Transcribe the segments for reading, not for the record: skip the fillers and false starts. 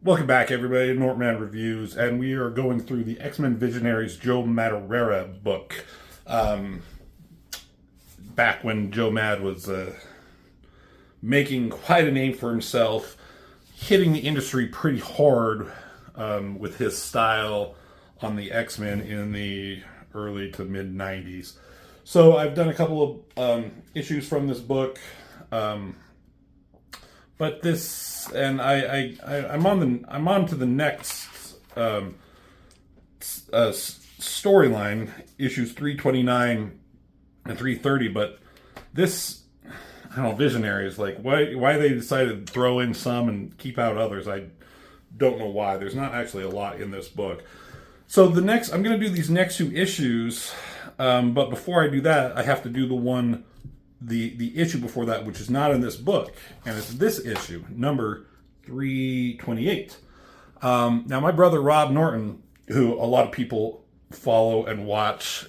Welcome back, everybody, to Nortman Reviews, and we are going through the X-Men Visionaries Joe Madureira book. Um, Back when Joe Mad was making quite a name for himself, hitting the industry pretty hard with his style on the X-Men in the early to mid 90s. So I've done a couple of issues from this book. But this, and I'm on to the next storyline, issues 329 and 330. But this, I don't know, Visionaries, like why they decided to throw in some and keep out others, I don't know why. There's not actually a lot in this book. So I'm going to do these next two issues, but before I do that, I have to do the issue before that, which is not in this book, and it's this issue, number 328. Now, my brother Rob Norton, who a lot of people follow and watch,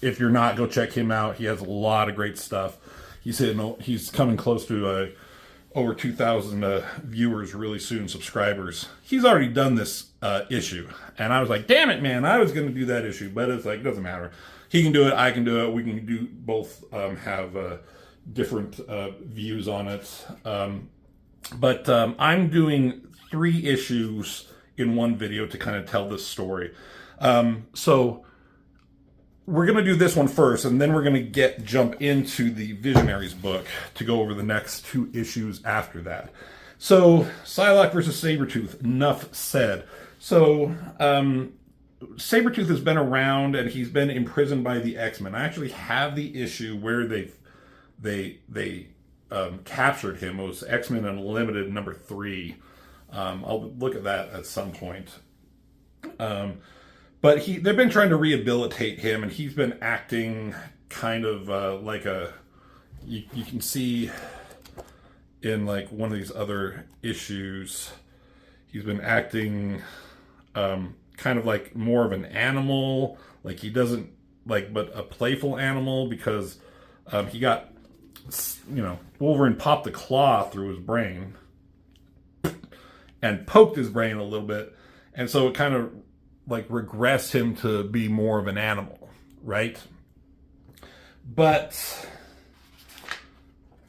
if you're not, go check him out. He has a lot of great stuff. He's coming close to over 2,000 viewers really soon, subscribers. He's already done this issue, and I was like, damn it, man, I was going to do that issue, but it's like, it doesn't matter. He can do it, I can do it, we can do both, have different views on it. But I'm doing 3 issues in one video to kind of tell this story. So we're going to do this one first, and then we're going to jump into the Visionaries book to go over the next 2 issues after that. So, Psylocke versus Sabretooth, enough said. So, Sabretooth has been around, and he's been imprisoned by the X-Men. I actually have the issue where they captured him. It was X-Men Unlimited number 3. I'll look at that at some point. But they've been trying to rehabilitate him, and he's been acting kind of like you can see in like one of these other issues, he's been acting kind of like more of an animal, like he doesn't like, but a playful animal, because he got, Wolverine popped a claw through his brain and poked his brain a little bit, and so it kind of like regressed him to be more of an animal, right? But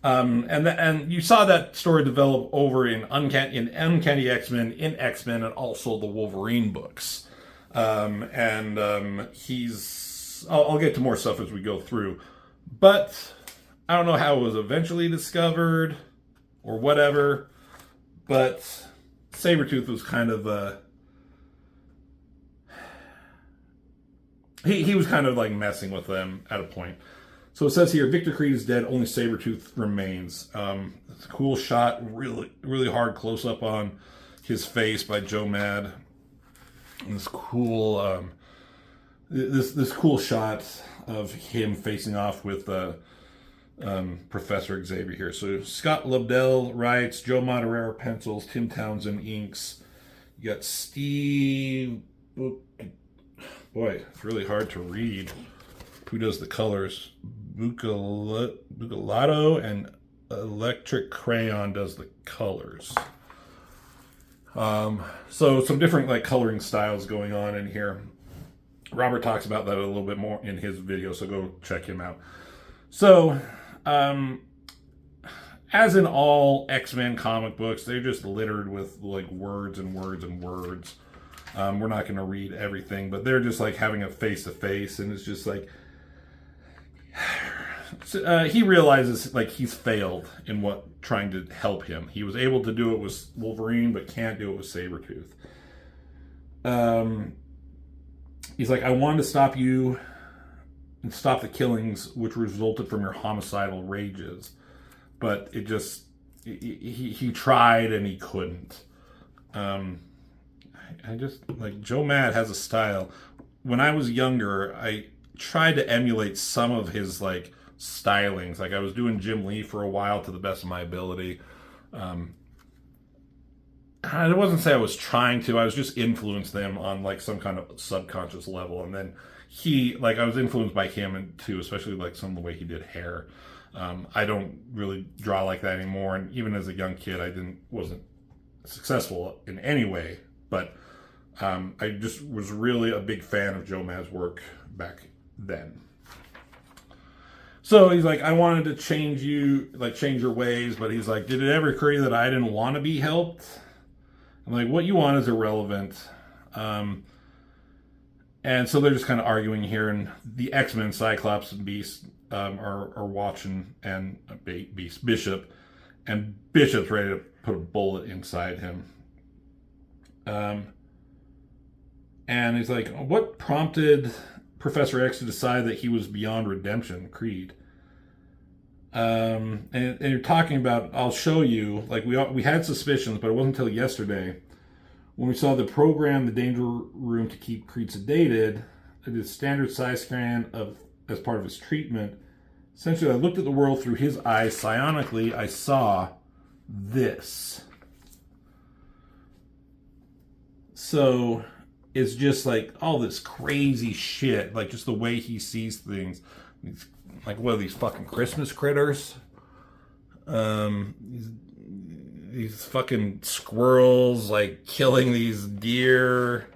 and you saw that story develop over in Uncanny X-Men, in X-Men, and also the Wolverine books. I'll get to more stuff as we go through. But I don't know how it was eventually discovered or whatever. But Sabretooth was kind of he was kind of like messing with them at a point. So it says here, Victor Creed is dead, only Sabretooth remains. It's a cool shot, really, really hard close-up on his face by Joe Mad. And this cool, this cool shot of him facing off with Professor Xavier here. So Scott Lobdell writes, Joe Madureira pencils, Tim Townsend inks. You got Steve... Boy, it's really hard to read. Who does the colors? Bucalato and Electric Crayon does the colors. So some different like coloring styles going on in here. Robert talks about that a little bit more in his video, so go check him out. So, as in all X-Men comic books, they're just littered with like words and words and words. We're not going to read everything, but they're just like having a face-to-face, and it's just like he realizes like he's failed in trying to help him. He was able to do it with Wolverine, but can't do it with Sabretooth. He's like, I wanted to stop you and stop the killings which resulted from your homicidal rages, but it just he tried and he couldn't. I just, like, Joe Mad has a style. When I was younger, I tried to emulate some of his, like, stylings. Like, I was doing Jim Lee for a while to the best of my ability. I wasn't say I was trying to. I was just influenced them on, like, some kind of subconscious level. And then I was influenced by him, too, especially, like, some of the way he did hair. I don't really draw like that anymore. And even as a young kid, successful in any way, but I just was really a big fan of Joe Mad's work back then. So he's like, I wanted to change your ways, but he's like, did it ever occur to you that I didn't want to be helped? I'm like, what you want is irrelevant. And so they're just kind of arguing here, and the X-Men, Cyclops and Beast, are watching, and Bishop's ready to put a bullet inside him. And he's like, what prompted Professor X to decide that he was beyond redemption, Creed? And you're talking about, I'll show you, like we had suspicions, but it wasn't until yesterday when we saw the program, the Danger Room, to keep Creed sedated. I did a standard size scan as part of his treatment. Essentially, I looked at the world through his eyes. Psionically, I saw this. So it's just like all this crazy shit, like just the way he sees things. These, like, what are these fucking Christmas critters? These fucking squirrels, like killing these deer.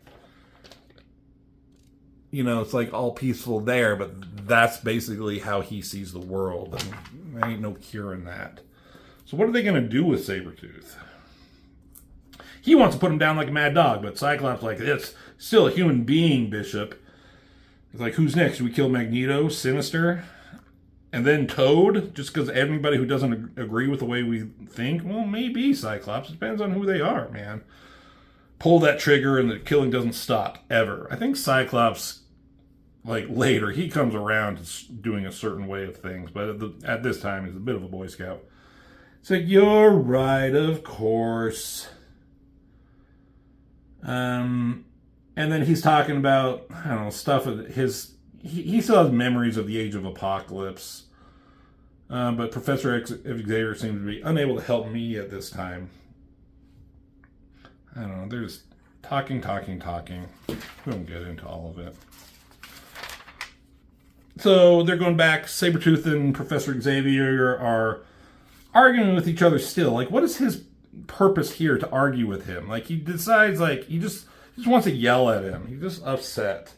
You know, it's like all peaceful there, but that's basically how he sees the world, and there ain't no curing that. So what are they going to do with Sabretooth? He wants to put him down like a mad dog, but Cyclops like, it's still a human being, Bishop. It's like, who's next? Do we kill Magneto, Sinister, and then Toad? Just because everybody who doesn't agree with the way we think? Well, maybe, Cyclops. It depends on who they are, man. Pull that trigger and the killing doesn't stop, ever. I think Cyclops, like, later, he comes around to doing a certain way of things, but at this time, he's a bit of a Boy Scout. It's like, you're right, of course. And then he's talking about, I don't know, stuff of his... He still has memories of the Age of Apocalypse. But Professor Xavier seems to be unable to help me at this time. I don't know, they're just talking. We won't get into all of it. So they're going back. Sabretooth and Professor Xavier are arguing with each other still. Like, what is his purpose here to argue with him? Like, he decides, like, he just wants to yell at him. He's just upset.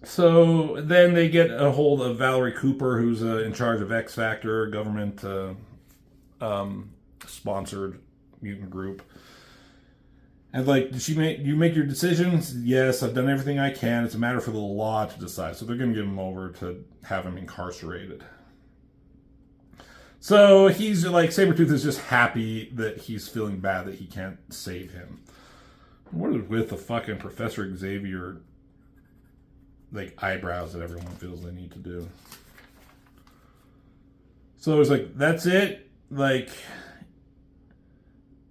So then they get a hold of Valerie Cooper, who's in charge of X Factor, government sponsored mutant group. And like, did you make your decisions? Yes, I've done everything I can. It's a matter for the law to decide. So they're going to give him over to have him incarcerated. So he's like, Sabretooth is just happy that he's feeling bad that he can't save him. What is with the fucking Professor Xavier, like, eyebrows that everyone feels they need to do? So it's like, that's it? Like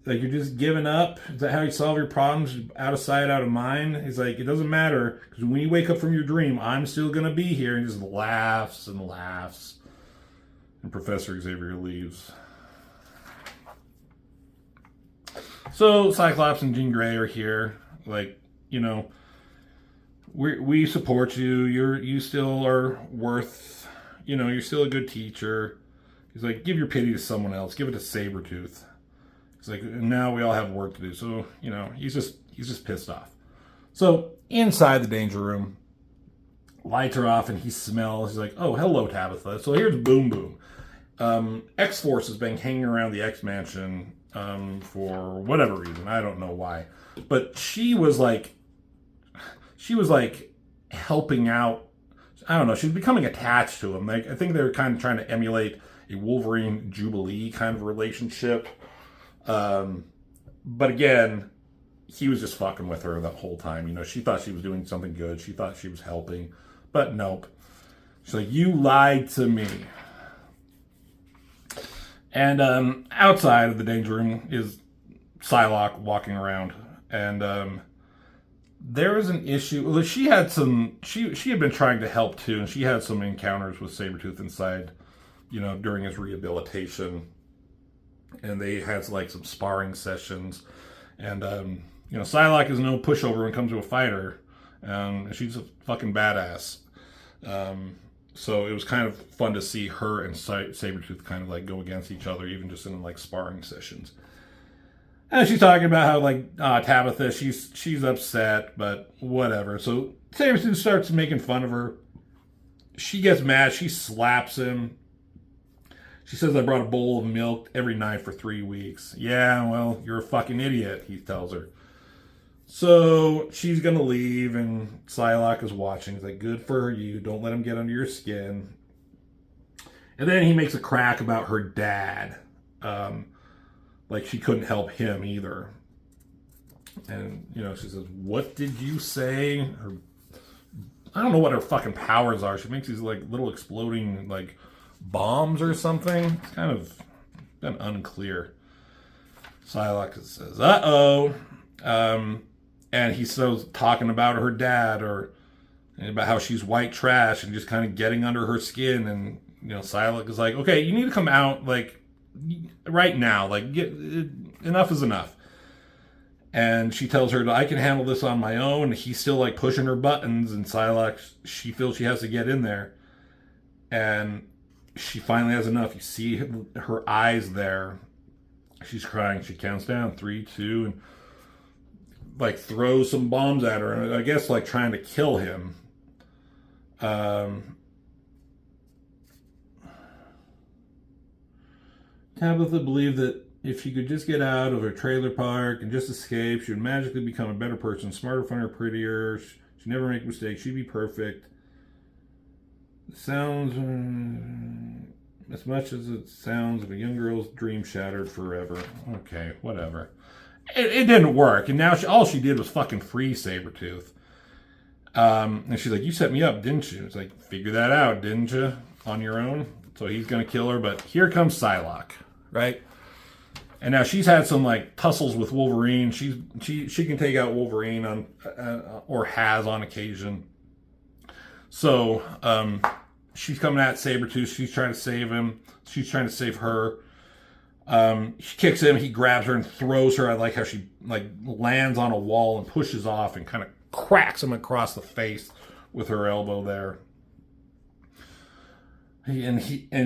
you're just giving up? Is that how you solve your problems? Out of sight, out of mind? He's like, it doesn't matter, because when you wake up from your dream, I'm still going to be here. And just laughs and laughs. And Professor Xavier leaves. So Cyclops and Jean Grey are here. Like, you know, we support you. You still are worth, you know, you're still a good teacher. He's like, give your pity to someone else. Give it to Sabretooth. He's like, now we all have work to do. So, you know, he's just pissed off. So inside the Danger Room, lights are off and he smells. He's like, oh, hello, Tabitha. So here's Boom Boom. X-Force has been hanging around the X-Mansion for whatever reason. I don't know why. But she was like helping out. I don't know. She's becoming attached to him. Like, I think they're kind of trying to emulate a Wolverine Jubilee kind of relationship. But again, he was just fucking with her the whole time. You know, she thought she was doing something good. She thought she was helping. But nope. She's like, you lied to me. And outside of the Danger Room is Psylocke walking around. And there was an issue. Well, she had been trying to help too, and she had some encounters with Sabretooth inside, you know, during his rehabilitation. And they had like some sparring sessions. And you know, Psylocke is no pushover when it comes to a fighter. She's a fucking badass. So it was kind of fun to see her and Sabretooth kind of like go against each other, even just in like sparring sessions. And she's talking about how like Tabitha, she's upset, but whatever. So Sabretooth starts making fun of her. She gets mad. She slaps him. She says, I brought a bowl of milk every night for 3 weeks. Yeah, well, you're a fucking idiot, he tells her. So she's going to leave, and Psylocke is watching. He's like, good for you. Don't let him get under your skin. And then he makes a crack about her dad. Like she couldn't help him either. And, you know, she says, what did you say? I don't know what her fucking powers are. She makes these, like, little exploding, like, bombs or something. It's kind of unclear. Psylocke says, uh-oh. And he starts talking about her dad or about how she's white trash and just kind of getting under her skin. And, you know, Psylocke is like, okay, you need to come out, like, right now. Like, enough is enough. And she tells her, I can handle this on my own. He's still, like, pushing her buttons. And Psylocke, she feels she has to get in there. And she finally has enough. You see her eyes there. She's crying. She counts down 3, 2, and like throws some bombs at her. And I guess like trying to kill him. Tabitha believed that if she could just get out of her trailer park and just escape, she would magically become a better person, smarter, funnier, prettier. She'd never make mistakes. She'd be perfect. Sounds as much as it sounds of a young girl's dream shattered forever. Okay, whatever. It didn't work, and now all she did was fucking free Sabretooth. And she's like, you set me up, didn't you? It's like, figure that out, didn't you? On your own? So he's gonna kill her, but here comes Psylocke, right? And now she's had some like tussles with Wolverine. She can take out Wolverine on or has on occasion. So she's coming at Sabretooth. She's trying to save him. She's trying to save her. She kicks him. He grabs her and throws her. I like how she like lands on a wall and pushes off and kind of cracks him across the face with her elbow there. And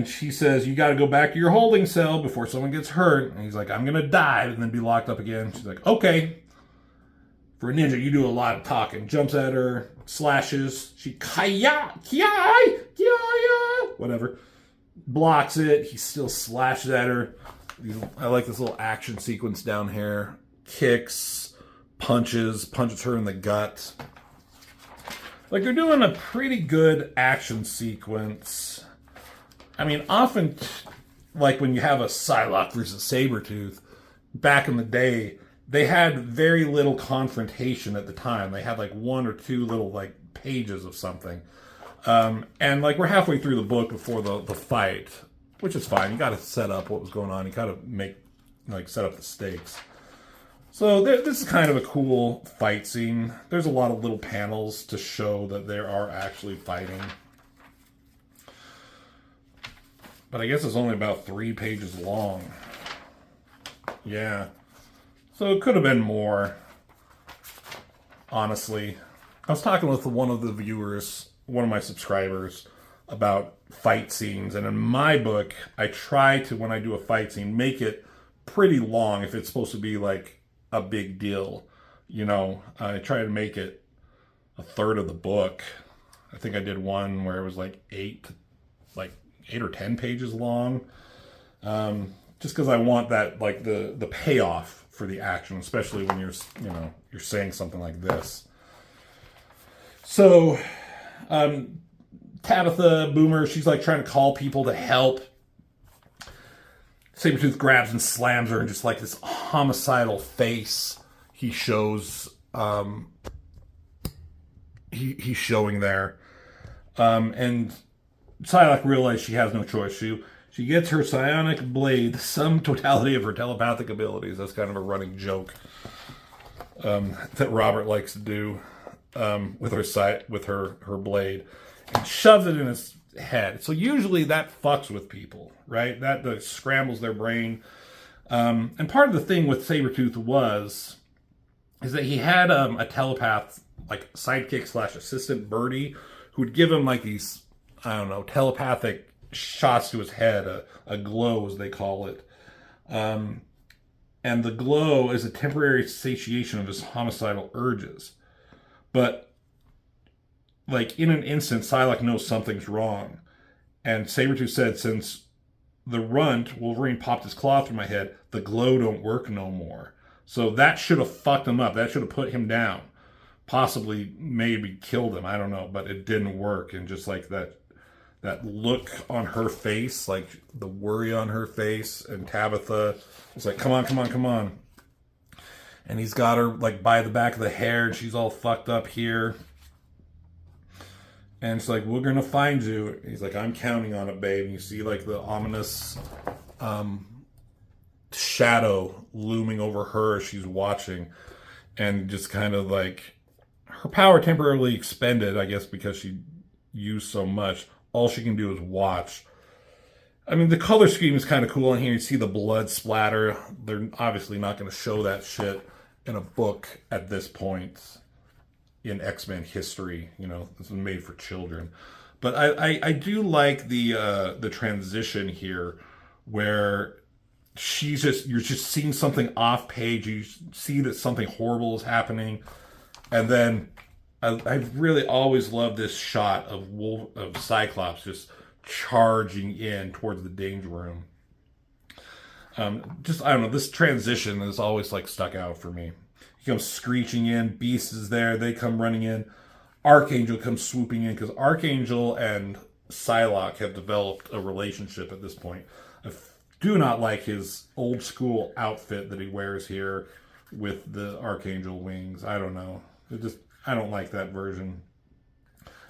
she says, you got to go back to your holding cell before someone gets hurt. And he's like, I'm going to die and then be locked up again. She's like, okay. For a ninja, you do a lot of talking. Jumps at her, slashes. She whatever. Blocks it. He still slashes at her. I like this little action sequence down here. Kicks, punches her in the gut. Like, they're doing a pretty good action sequence. I mean, often, like when you have a Psylocke versus Sabretooth, back in the day, they had very little confrontation at the time. They had like 1 or 2 little like pages of something. And like we're halfway through the book before the fight, which is fine. You got to set up what was going on. You got to set up the stakes. So this is kind of a cool fight scene. There's a lot of little panels to show that they are actually fighting. But I guess it's only about 3 pages long. Yeah. So it could have been more, honestly. I was talking with one of the viewers, one of my subscribers, about fight scenes. And in my book, I try to, when I do a fight scene, make it pretty long if it's supposed to be like a big deal. You know, I try to make it a third of the book. I think I did one where it was like 8 or 10 pages long. Just because I want that, like the payoff for the action, especially when you're saying something like this. So, Tabitha Boomer, she's like trying to call people to help. Sabretooth grabs and slams her, and just like this homicidal face he shows, he's showing there. And Psylocke realizes she has no choice. She gets her psionic blade, some totality of her telepathic abilities. That's kind of a running joke that Robert likes to do with her blade, and shoves it in his head. So usually that fucks with people, right? That scrambles their brain. And part of the thing with Sabretooth is that he had a telepath, like sidekick / assistant, Birdie, who would give him like these I don't know, telepathic shots to his head, a glow as they call it. And the glow is a temporary satiation of his homicidal urges. But, like, in an instant, Psylocke knows something's wrong. And Sabretooth said, since the runt, Wolverine, popped his claw through my head, the glow don't work no more. So that should have fucked him up. That should have put him down. Possibly, maybe killed him. I don't know. But it didn't work. And just like that look on her face, like the worry on her face, and Tabitha was like, come on, come on, come on. And he's got her like by the back of the hair, and she's all fucked up here. And it's like, we're gonna find you. He's like, I'm counting on it, babe. And you see like the ominous shadow looming over her as she's watching. And just kind of like, her power temporarily expended, I guess, because she used so much. All she can do is watch. I mean, the color scheme is kind of cool in here. You see the blood splatter. They're obviously not going to show that shit in a book at this point in X-Men history. You know, this was made for children. But I do like the transition here where you're just seeing something off page. You see that something horrible is happening. And then I've really always loved this shot of Cyclops just charging in towards the danger room. I don't know, this transition is always like stuck out for me. He comes screeching in, Beast is there, they come running in, Archangel comes swooping in, because Archangel and Psylocke have developed a relationship at this point. I do not like his old school outfit that he wears here with the Archangel wings. I don't know. I don't like that version.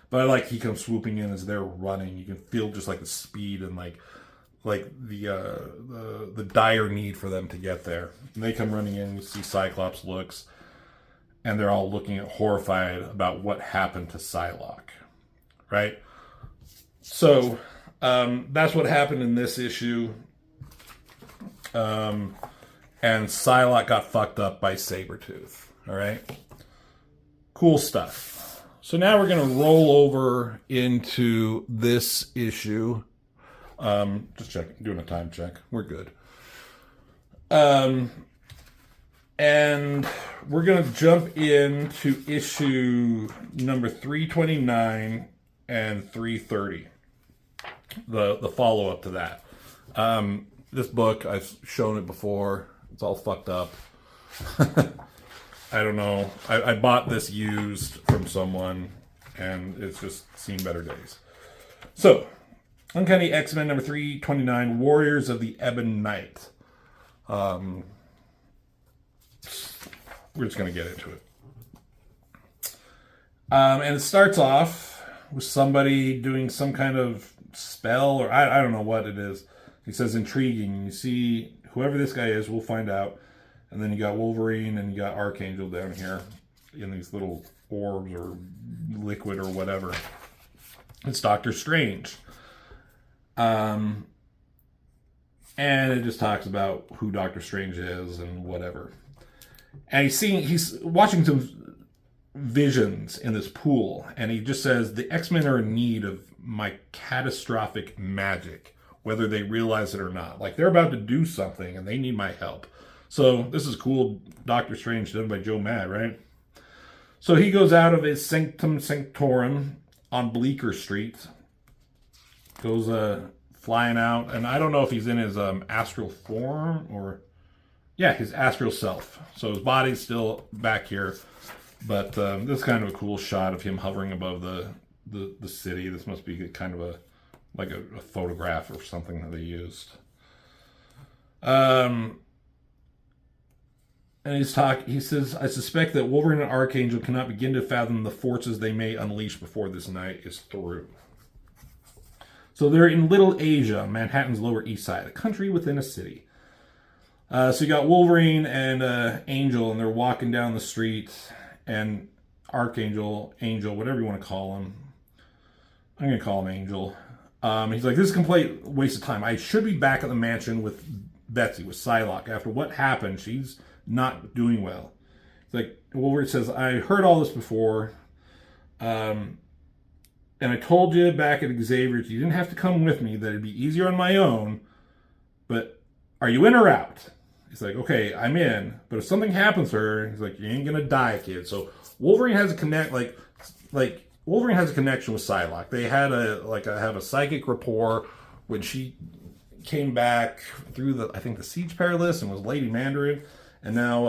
But I like he comes swooping in as they're running. You can feel just like the speed and like the dire need for them to get there. And they come running in, you see Cyclops looks, and they're all looking at horrified about what happened to Psylocke. Right? So that's what happened in this issue. And Psylocke got fucked up by Sabretooth. Alright? Cool stuff. So now we're going to roll over into this issue. Just checking, doing a time check. We're good. And we're going to jump into issue number 329 and 330. The follow-up to that. This book, I've shown it before. It's all fucked up. I don't know. I bought this used from someone, and it's just seen better days. So, Uncanny X-Men number 329, Warriors of the Ebon Night. We're just going to get into it. And it starts off with somebody doing some kind of spell, or I don't know what it is. He says intriguing. You see, whoever this guy is, we'll find out. And then you got Wolverine and you got Archangel down here in these little orbs or liquid or whatever. It's Doctor Strange. And it just talks about who Doctor Strange is and whatever. And he's watching some visions in this pool. And he just says, the X-Men are in need of my catastrophic magic, whether they realize it or not. Like, they're about to do something and they need my help. So this is cool. Doctor Strange done by Joe Mad, right? So he goes out of his Sanctum Sanctorum on Bleecker Street. Goes flying out. And I don't know if he's in his astral form or... Yeah, his astral self. So his body's still back here. But this is kind of a cool shot of him hovering above the city. This must be kind of a photograph or something that they used. And he says, I suspect that Wolverine and Archangel cannot begin to fathom the forces they may unleash before this night is through. So they're in Little Asia, Manhattan's Lower East Side, a country within a city. So you got Wolverine and Angel, and they're walking down the street, and Archangel, Angel, whatever you want to call him. I'm going to call him Angel. He's like, this is a complete waste of time. I should be back at the mansion with Betsy, with Psylocke. After what happened, she's not doing well. It's like, Wolverine says, I heard all this before. And and I told you back at Xavier's, you didn't have to come with me, that it'd be easier on my own, but are you in or out? He's like, okay, I'm in, but if something happens to her, he's like, you ain't gonna die, kid. So Wolverine has a Wolverine has a connection with Psylocke. They had have a psychic rapport when she came back through I think the Siege Perilous and was Lady Mandarin, and now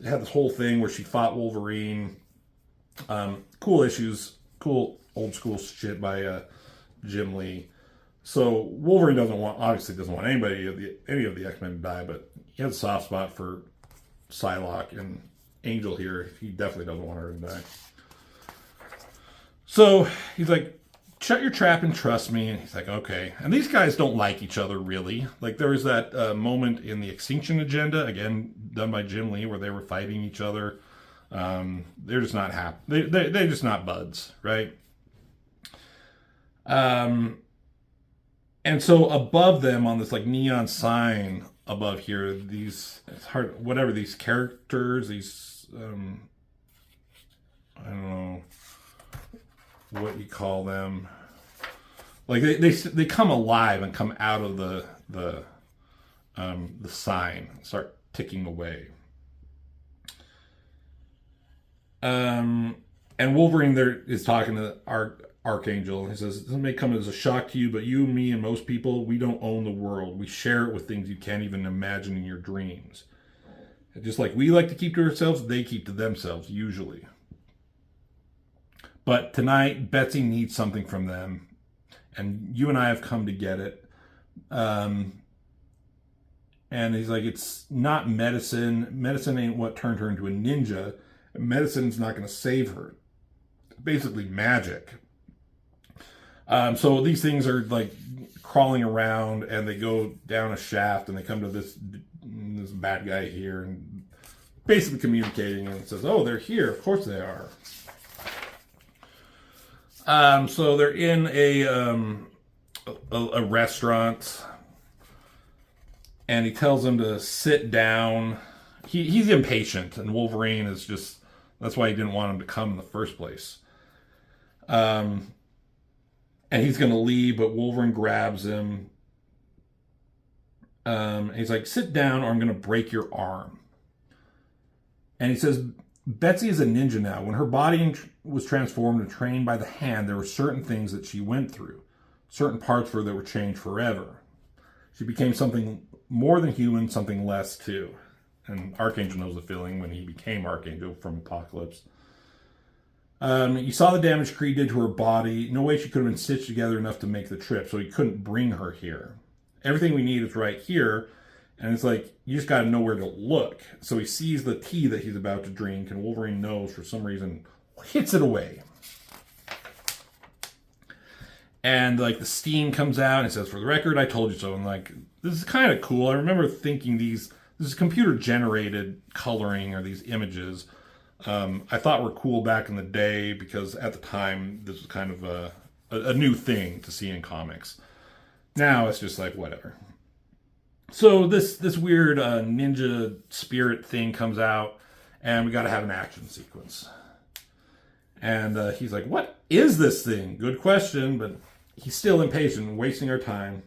had this whole thing where she fought Wolverine. Cool issues, cool old school shit by Jim Lee. So Wolverine obviously doesn't want any of the X-Men to die, but he has a soft spot for Psylocke, and Angel here, he definitely doesn't want her to die. So he's like, shut your trap and trust me. And he's like, okay. And these guys don't like each other, really. Like, there was that moment in the Extinction Agenda, again, done by Jim Lee, where they were fighting each other. They're just not happy. They're just not buds, right? And so above them on this like neon sign above here, these characters, these I don't know what you call them. Like they come alive and come out of the sign and start ticking away. And Wolverine there is talking to Archangel. He says, this may come as a shock to you, but you, me, and most people, we don't own the world. We share it with things you can't even imagine in your dreams. And just like we like to keep to ourselves, they keep to themselves, usually. But tonight, Betsy needs something from them, and you and I have come to get it. And he's like, it's not medicine. Medicine ain't what turned her into a ninja. Medicine's not going to save her. Basically magic. So these things are like crawling around, and they go down a shaft, and they come to this bad guy here, and basically communicating, and it says, oh, they're here. Of course they are. So they're in a restaurant, and he tells them to sit down. He's impatient, and Wolverine is just, that's why he didn't want him to come in the first place. And he's going to leave, but Wolverine grabs him. And he's like, sit down or I'm going to break your arm. And he says, Betsy is a ninja now. When her body was transformed and trained by the hand, there were certain things that she went through. Certain parts of her that were changed forever. She became something more than human, something less too. And Archangel knows the feeling when he became Archangel from Apocalypse. You saw the damage Kree did to her body. No way she could have been stitched together enough to make the trip, so he couldn't bring her here. Everything we need is right here, and it's like, you just got to know where to look. So he sees the tea that he's about to drink, and Wolverine knows for some reason, hits it away. And like the steam comes out, and it says, for the record, I told you so. And like, this is kind of cool. I remember thinking this is computer-generated coloring, or these images, I thought were cool back in the day, because at the time this was kind of a new thing to see in comics. Now it's just like whatever. So this weird ninja spirit thing comes out, and we got to have an action sequence. And he's like, "What is this thing?" Good question, but he's still impatient, wasting our time.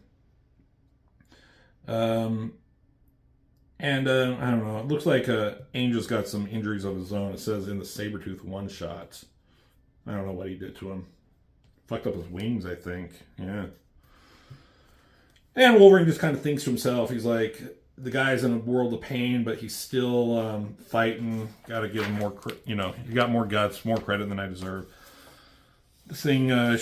And I don't know. It looks like Angel's got some injuries of his own. It says in the Sabretooth one-shots. I don't know what he did to him. Fucked up his wings, I think. Yeah. And Wolverine just kind of thinks to himself. He's like, the guy's in a world of pain, but he's still fighting. Got to give him more, he got more guts, more credit than I deserve. This thing, I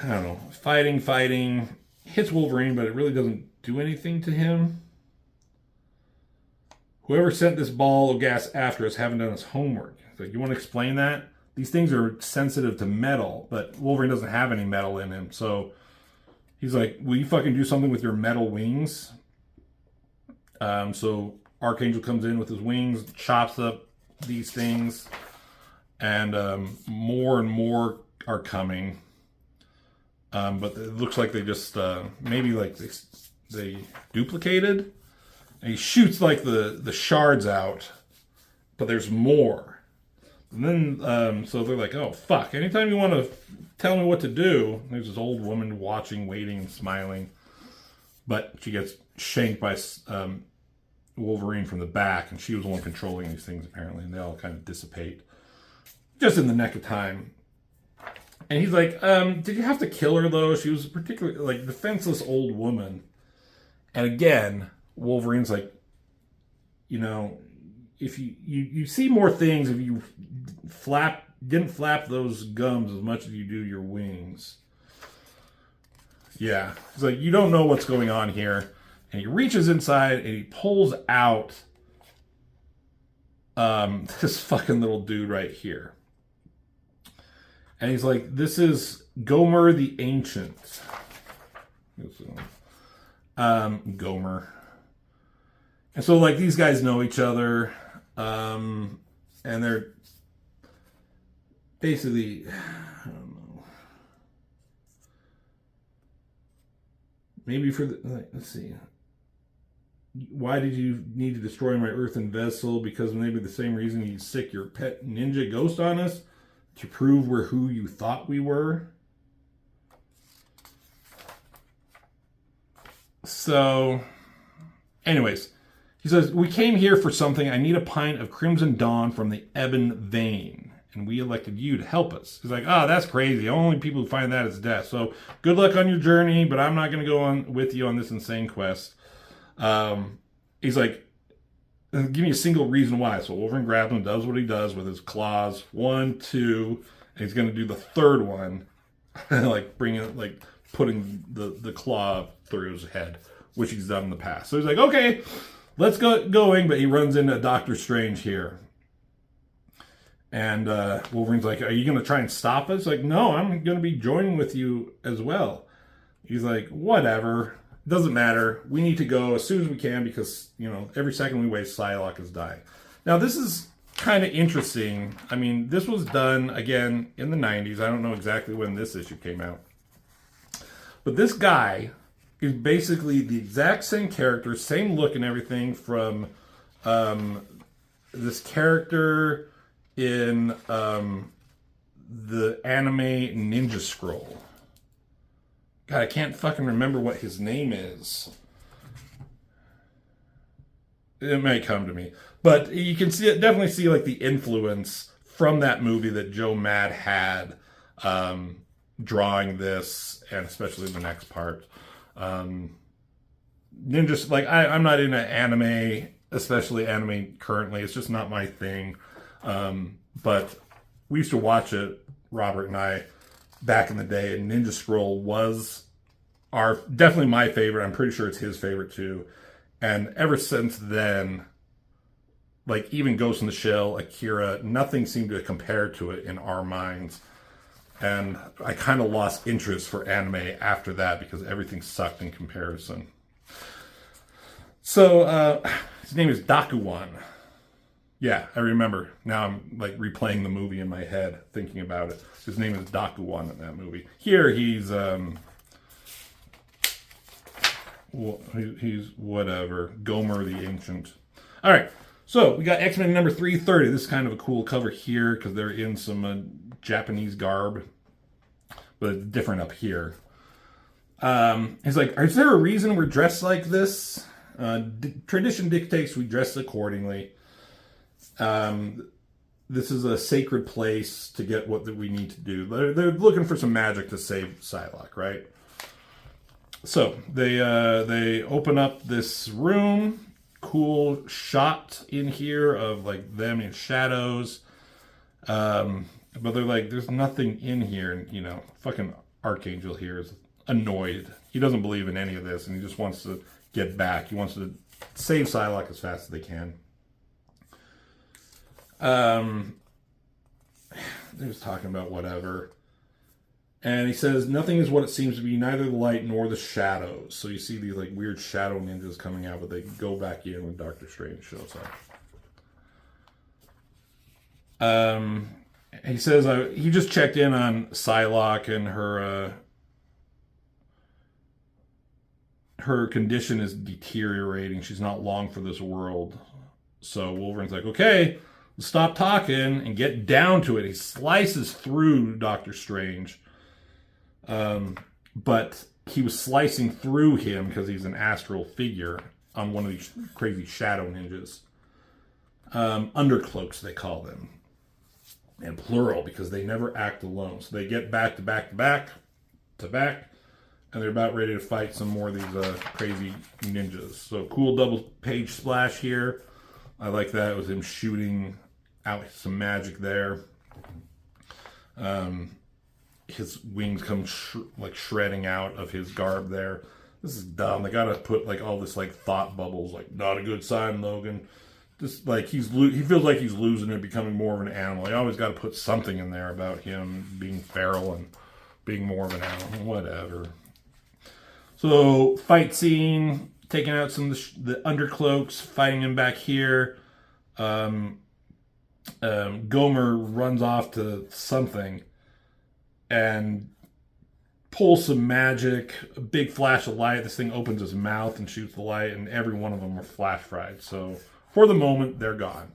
don't know, fighting, hits Wolverine, but it really doesn't do anything to him. Whoever sent this ball of gas after us haven't done his homework. It's like, you want to explain that? These things are sensitive to metal, but Wolverine doesn't have any metal in him. So he's like, will you fucking do something with your metal wings? So Archangel comes in with his wings, chops up these things, and more and more are coming. But it looks like they just, maybe like they duplicated. And he shoots like the shards out, but there's more. And then, so they're like, oh, fuck. Anytime you want to tell me what to do, there's this old woman watching, waiting, and smiling. But she gets shanked by Wolverine from the back, and she was the one controlling these things, apparently. And they all kind of dissipate. Just in the nick of time. And he's like, did you have to kill her, though? She was a particularly, like, defenseless old woman. And again, Wolverine's like, you know, if you see more things if you didn't flap those gums as much as you do your wings. Yeah. He's like, you don't know what's going on here. And he reaches inside and he pulls out this fucking little dude right here. And he's like, this is Gomer the Ancient. Gomer. And so, like, these guys know each other. And they're basically, I don't know. Maybe for the, like, let's see. Why did you need to destroy my earthen vessel? Because maybe the same reason you sick your pet ninja ghost on us? To prove we're who you thought we were? So, anyways, he says, we came here for something. I need a pint of Crimson Dawn from the Ebon Vein. And we elected you to help us. He's like, oh, that's crazy. Only people who find that is death. So, good luck on your journey, but I'm not going to go on with you on this insane quest. He's like, give me a single reason why. So Wolverine grabs him, does what he does with his claws. 1, 2, and he's going to do the third one. Like, putting the claw through his head, which he's done in the past. So he's like, okay, let's go going. But he runs into Doctor Strange here. And Wolverine's like, are you going to try and stop us? Like, no, I'm going to be joining with you as well. He's like, whatever. Doesn't matter. We need to go as soon as we can because, you know, every second we waste, Psylocke is dying. Now, this is kind of interesting. I mean, this was done, again, in the 90s. I don't know exactly when this issue came out. But this guy is basically the exact same character, same look and everything from this character in the anime Ninja Scroll. God, I can't fucking remember what his name is. It may come to me. But you can see it, definitely see like the influence from that movie that Joe Mad had drawing this, and especially the next part. Ninjas, like, I'm not into anime, especially anime currently. It's just not my thing. But we used to watch it, Robert and I, back in the day, and Ninja Scroll was definitely my favorite. I'm pretty sure it's his favorite too. And ever since then, like even Ghost in the Shell, Akira, nothing seemed to compare to it in our minds. And I kind of lost interest for anime after that because everything sucked in comparison. So his name is Dakuwan. Yeah, I remember. Now I'm like replaying the movie in my head, thinking about it. His name is Dakuwan in that movie. Here he's whatever, Gomer the Ancient. All right, so we got X-Men number 330. This is kind of a cool cover here because they're in some Japanese garb, but it's different up here. He's like, is there a reason we're dressed like this? Tradition dictates we dress accordingly. This is a sacred place to get what we need to do. They're looking for some magic to save Psylocke, right? So they open up this room. Cool shot in here of like them in shadows. But they're like, there's nothing in here. And, you know, fucking Archangel here is annoyed. He doesn't believe in any of this, and he just wants to get back. He wants to save Psylocke as fast as they can. He was talking about whatever. And he says, nothing is what it seems to be, neither the light nor the shadows. So you see these like weird shadow ninjas coming out, but they go back in when Doctor Strange shows up. He says he just checked in on Psylocke, and her condition is deteriorating. She's not long for this world. So Wolverine's like, okay, stop talking and get down to it. He slices through Doctor Strange. But he was slicing through him because he's an astral figure on one of these crazy shadow ninjas. Undercloaks, they call them. And plural, because they never act alone. So they get back to back to back to back, and they're about ready to fight some more of these crazy ninjas. So cool double page splash here. I like that. It was him shooting out some magic there. His wings come like shredding out of his garb there. This is dumb. They gotta put like all this like thought bubbles, like not a good sign, Logan. Just like he feels like he's losing it, becoming more of an animal. You always got to put something in there about him being feral and being more of an animal. Whatever. So fight scene, taking out some of the undercloaks, fighting him back here. Gomer runs off to something and pulls some magic. A big flash of light. This thing opens his mouth and shoots the light, and every one of them are flash fried. So for the moment, they're gone.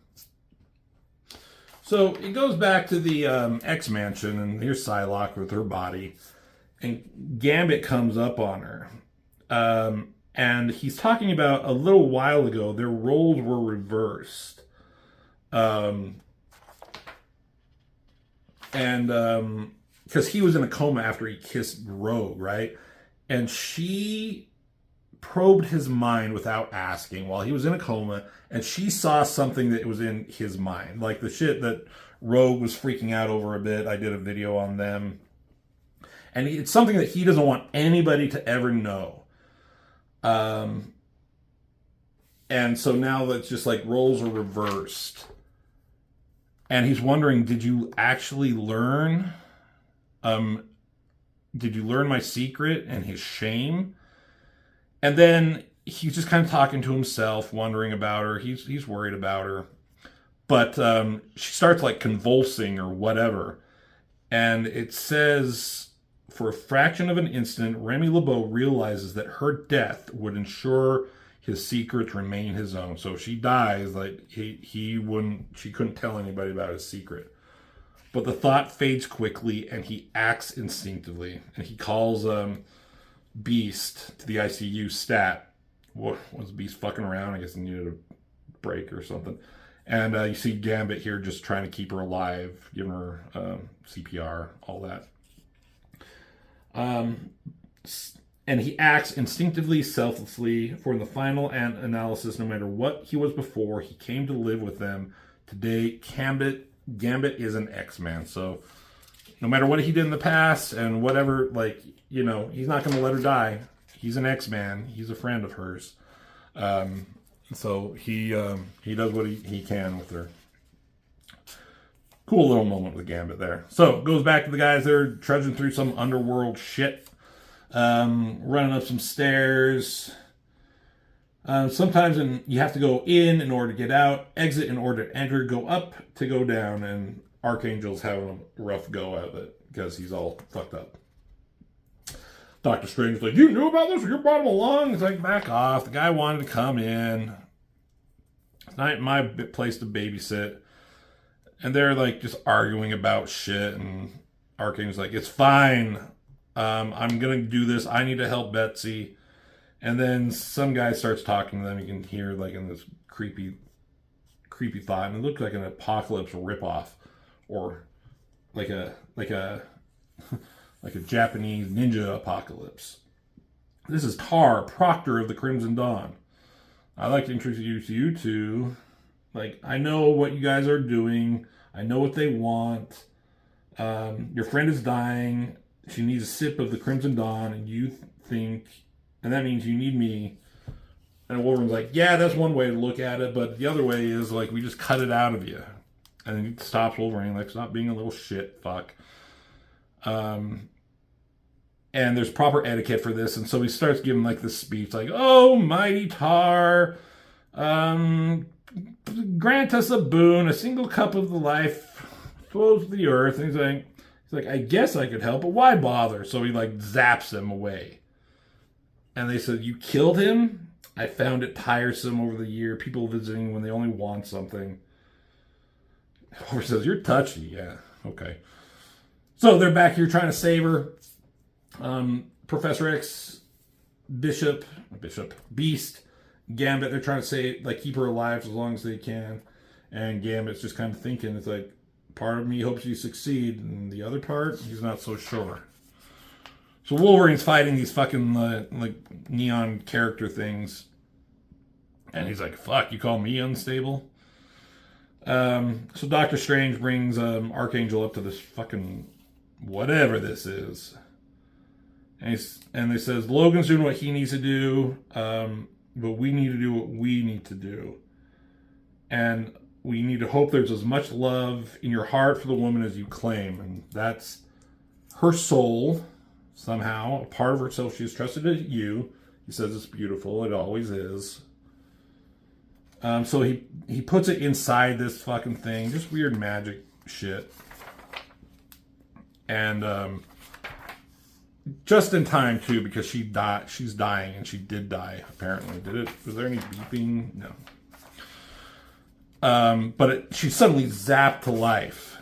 So it goes back to the X Mansion, and here's Psylocke with her body. And Gambit comes up on her. And he's talking about a little while ago, their roles were reversed. Because he was in a coma after he kissed Rogue, right? And she probed his mind without asking while he was in a coma, and she saw something that was in his mind, like the shit that Rogue was freaking out over a bit. I did a video on them, and it's something that he doesn't want anybody to ever know. And so now that's just like roles are reversed, and he's wondering, did you actually learn? Did you learn my secret and his shame? And then he's just kind of talking to himself, wondering about her. He's worried about her. But she starts like convulsing or whatever. And it says, for a fraction of an instant, Remy LeBeau realizes that her death would ensure his secrets remain his own. So if she dies, like she couldn't tell anybody about his secret. But the thought fades quickly, and he acts instinctively. And he calls Beast to the ICU stat. What was Beast fucking around? I guess he needed a break or something. And you see Gambit here just trying to keep her alive, giving her CPR, all that. And he acts instinctively, selflessly. For the final analysis, no matter what he was before, he came to live with them. Today, Gambit is an X-Man. So no matter what he did in the past and whatever, like, you know, he's not going to let her die. He's an X-Man. He's a friend of hers. So he does what he can with her. Cool little moment with Gambit there. So goes back to the guys that are trudging through some underworld shit. Running up some stairs. Sometimes you have to go in order to get out, exit in order to enter, go up to go down, and Archangel's having a rough go of it because he's all fucked up. Doctor Strange's like, you knew about this? You brought him along? It's like, back off. The guy wanted to come in. It's not my place to babysit. And they're like just arguing about shit, and Archangel's like, it's fine. I'm going to do this. I need to help Betsy. And then some guy starts talking to them. You can hear like in this creepy thought, and it looked like an Apocalypse ripoff, or like a Japanese ninja apocalypse. This is Tar, Proctor of the Crimson Dawn. I'd like to introduce you to, like, I know what you guys are doing. I know what they want. Your friend is dying. She needs a sip of the Crimson Dawn, and you think, and that means you need me. And Wolverine's like, yeah, that's one way to look at it, but the other way is, like, we just cut it out of you. And he stops Wolverine, like, stop being a little shit, fuck. And there's proper etiquette for this, and so he starts giving, like, this speech, like, oh, mighty Tar, grant us a boon, a single cup of the life flows to the earth. And he's like, I guess I could help, but why bother? So he, like, zaps him away. And they said, you killed him? I found it tiresome over the year, people visiting when they only want something. Or says, you're touchy. Yeah, okay. So they're back here trying to save her. Professor X, Beast, Gambit, they're trying to say, like, keep her alive as long as they can. And Gambit's just kind of thinking, it's like, part of me hopes you succeed, and the other part, he's not so sure. So Wolverine's fighting these fucking, like, neon character things. And he's like, fuck, you call me unstable? So Doctor Strange brings Archangel up to this fucking whatever this is. And they says, Logan's doing what he needs to do, but we need to do what we need to do. And we need to hope there's as much love in your heart for the woman as you claim. And that's her soul, somehow. A part of herself she has trusted to you. He says it's beautiful. It always is. So he puts it inside this fucking thing. Just weird magic shit. And just in time, too, because she's dying, and she did die, apparently. Was there any beeping? No. But she suddenly zapped to life.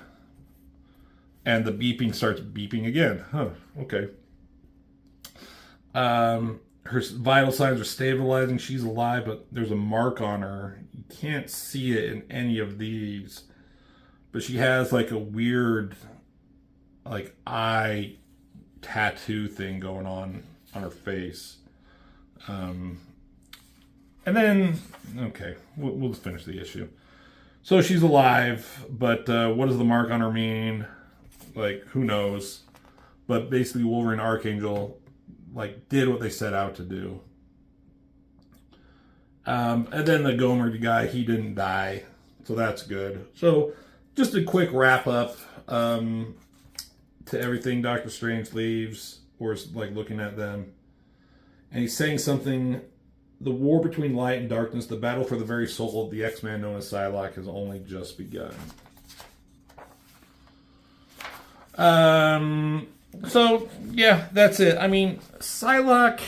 And the beeping starts beeping again. Huh, okay. Her vital signs are stabilizing. She's alive, but there's a mark on her. You can't see it in any of these. But she has like a weird, like, eye tattoo thing going on her face. And then, okay, we'll just finish the issue. So she's alive, but what does the mark on her mean? Like, who knows? But basically, Wolverine and Archangel, like, did what they set out to do. And then the Gomer guy, he didn't die, so that's good. So, just a quick wrap up to everything. Doctor Strange leaves, or is like looking at them, and he's saying something. The war between light and darkness, the battle for the very soul of the X-Man known as Psylocke, has only just begun. So, yeah, that's it. I mean, Psylocke,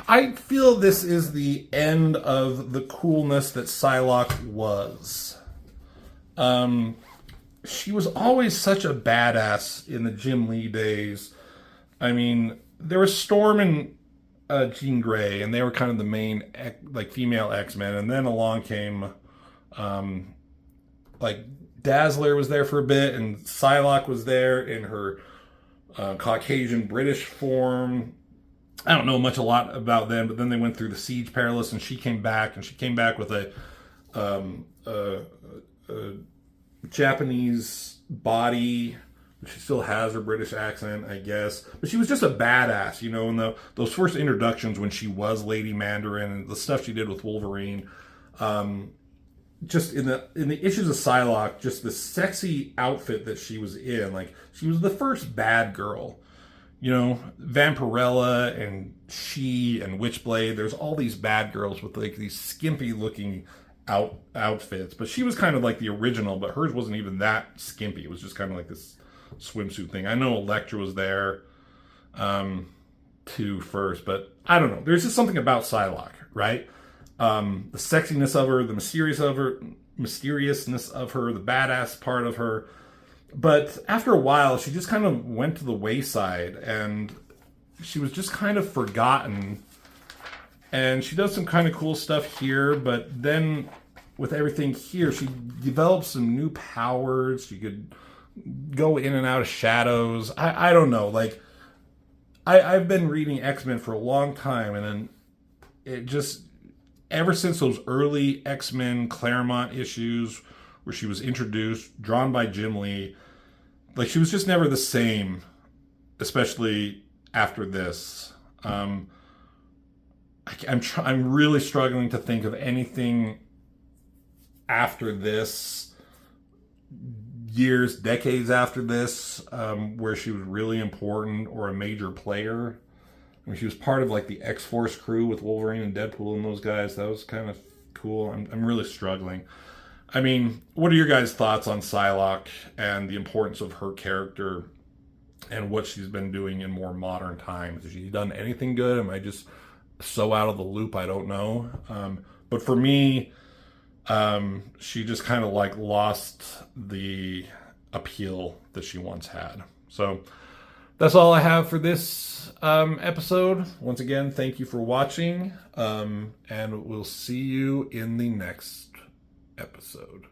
I feel this is the end of the coolness that Psylocke was. She was always such a badass in the Jim Lee days. I mean, there was Storm and Jean Grey, and they were kind of the main, like, female X-Men, and then along came, like, Dazzler was there for a bit, and Psylocke was there in her Caucasian British form. I don't know a lot about them, but then they went through the Siege Perilous, and she came back with a Japanese body. She still has her British accent, I guess. But she was just a badass, you know, in those first introductions when she was Lady Mandarin and the stuff she did with Wolverine. Just in the issues of Psylocke, just the sexy outfit that she was in. Like, she was the first bad girl. You know, Vampirella and She and Witchblade. There's all these bad girls with, like, these skimpy looking outfits. But she was kind of like the original, but hers wasn't even that skimpy. It was just kind of like this swimsuit thing. I know Elektra was there too first, but I don't know. There's just something about Psylocke, right? The sexiness of her, the mysteriousness of her, the badass part of her. But after a while, she just kind of went to the wayside, and she was just kind of forgotten. And she does some kind of cool stuff here, but then with everything here, she develops some new powers. She could go in and out of shadows. I don't know. Like, I've been reading X-Men for a long time, and then it just, ever since those early X-Men Claremont issues where she was introduced, drawn by Jim Lee, like, she was just never the same, especially after this. I'm really struggling to think of anything after this, decades after this, where she was really important or a major player. I mean, she was part of, like, the X-Force crew with Wolverine and Deadpool and those guys. That was kind of cool. I'm really struggling. I mean, what are your guys' thoughts on Psylocke and the importance of her character and what she's been doing in more modern times? Has she done anything good? Am I just so out of the loop? I don't know. But for me, she just kind of like lost the appeal that she once had. So that's all I have for this episode. Once again, thank you for watching, and we'll see you in the next episode.